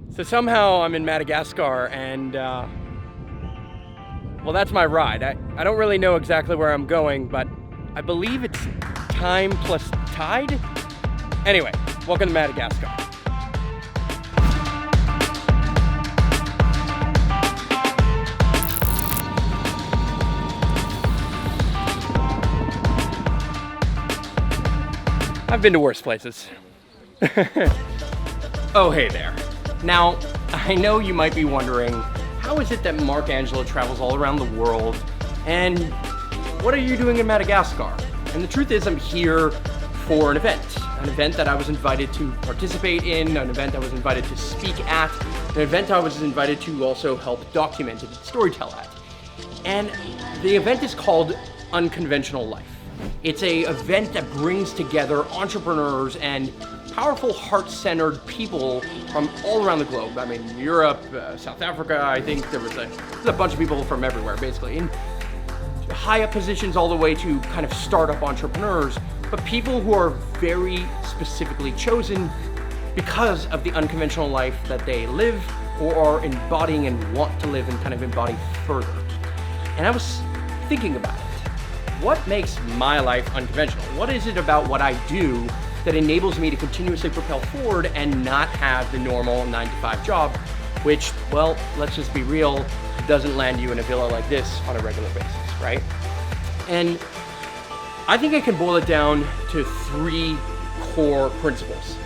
So somehow I'm in Madagascar and, well, that's my ride. I don't really know exactly where I'm going, but I believe it's time plus tide? Anyway, welcome to Madagascar. I've been to worse places. Oh, hey there. Now, I know you might be wondering, how is it that Mark Angelo travels all around the world, and what are you doing in Madagascar? And the truth is, I'm here for an event that I was invited to participate in, an event I was invited to speak at, an event I was invited to also help document and storytell at. And the event is called Unconventional Life. It's an event that brings together entrepreneurs and powerful, heart-centered people from all around the globe. I mean, Europe, South Africa, I think there's a bunch of people from everywhere, basically. In high up positions all the way to kind of startup entrepreneurs, but people who are very specifically chosen because of the unconventional life that they live or are embodying and want to live and kind of embody further. And I was thinking about it. What makes my life unconventional? What is it about what I do that enables me to continuously propel forward and not have the normal 9-to-5 job, which, well, let's just be real, doesn't land you in a villa like this on a regular basis, right? And I think I can boil it down to 3 core principles.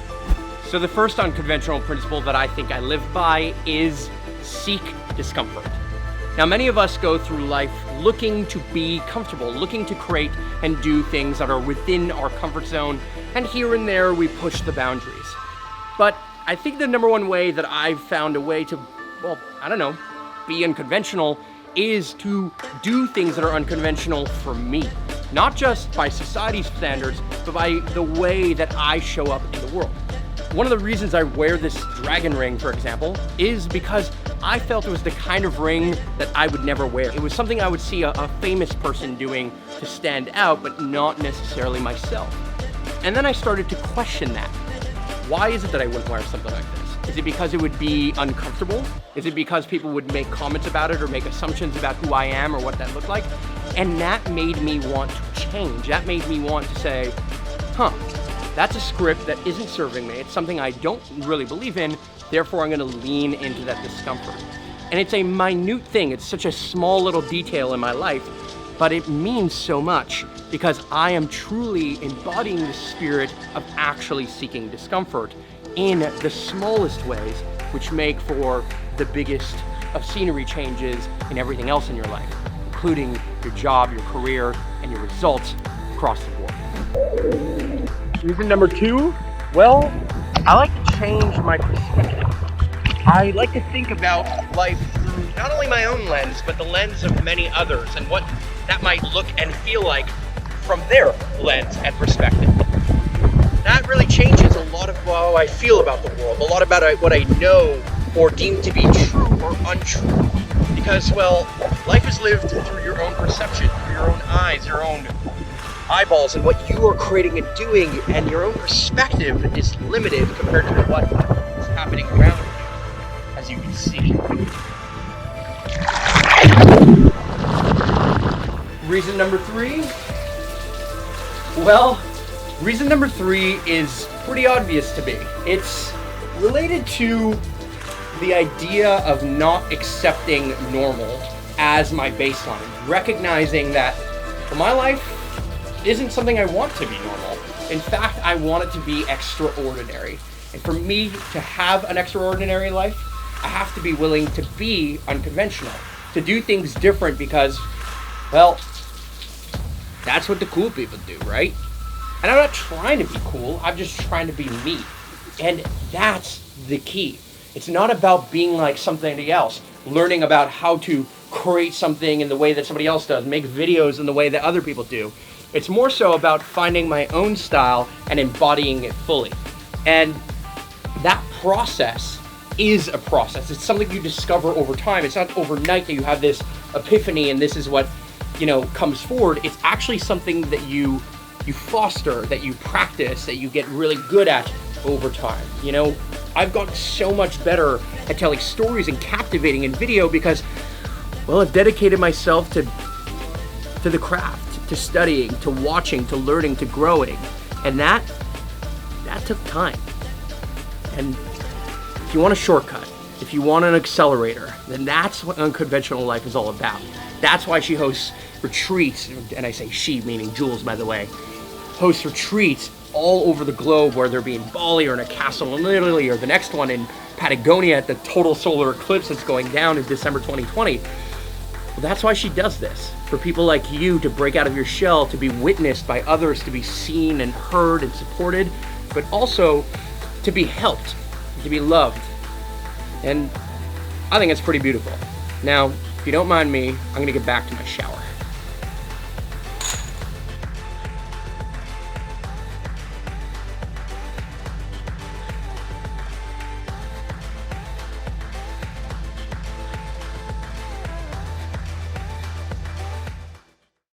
So the first unconventional principle that I think I live by is seek discomfort. Now, many of us go through life looking to be comfortable, looking to create and do things that are within our comfort zone, and here and there we push the boundaries. But I think the number one way that I've found a way to, well, I don't know, be unconventional is to do things that are unconventional for me. Not just by society's standards, but by the way that I show up in the world. One of the reasons I wear this dragon ring, for example, is because I felt it was the kind of ring that I would never wear. It was something I would see a famous person doing to stand out, but not necessarily myself. And then I started to question that. Why is it that I wouldn't wear something like this? Is it because it would be uncomfortable? Is it because people would make comments about it or make assumptions about who I am or what that looked like? And that made me want to change. That made me want to say, that's a script that isn't serving me. It's something I don't really believe in, therefore I'm gonna lean into that discomfort. And it's a minute thing, it's such a small little detail in my life, but it means so much because I am truly embodying the spirit of actually seeking discomfort in the smallest ways, which make for the biggest of scenery changes in everything else in your life, including your job, your career, and your results across the board. Reason number 2, well, I like to change my perspective. I like to think about life through not only my own lens, but the lens of many others and what that might look and feel like from their lens and perspective. That really changes a lot of how I feel about the world, a lot about what I know or deem to be true or untrue. Because, well, life is lived through your own perception, through your own eyes, your own eyeballs, and what you are creating and doing, and your own perspective is limited compared to what is happening around you, as you can see. Reason number 3? Well, reason number 3 is pretty obvious to me. It's related to the idea of not accepting normal as my baseline, recognizing that for my life isn't something I want to be normal. In fact, I want it to be extraordinary. And for me to have an extraordinary life, I have to be willing to be unconventional, to do things different because, well, that's what the cool people do, right? And I'm not trying to be cool, I'm just trying to be me. And that's the key. It's not about being like something else, learning about how to create something in the way that somebody else does, make videos in the way that other people do. It's more so about finding my own style and embodying it fully. And that process is a process. It's something you discover over time. It's not overnight that you have this epiphany and this is what, comes forward. It's actually something that you foster, that you practice, that you get really good at over time. You know, I've gotten so much better at telling stories and captivating in video because, well, I've dedicated myself to the craft, to studying, to watching, to learning, to growing. And that took time. And if you want a shortcut, if you want an accelerator, then that's what Unconventional Life is all about. That's why she hosts retreats, and I say she, meaning Jules, by the way, hosts retreats all over the globe, whether it be in Bali or in a castle in Italy, or the next one in Patagonia at the total solar eclipse that's going down in December 2020. Well, that's why she does this, for people like you to break out of your shell, to be witnessed by others, to be seen and heard and supported, but also to be helped, to be loved. And I think it's pretty beautiful. Now, if you don't mind me, I'm gonna get back to my shower.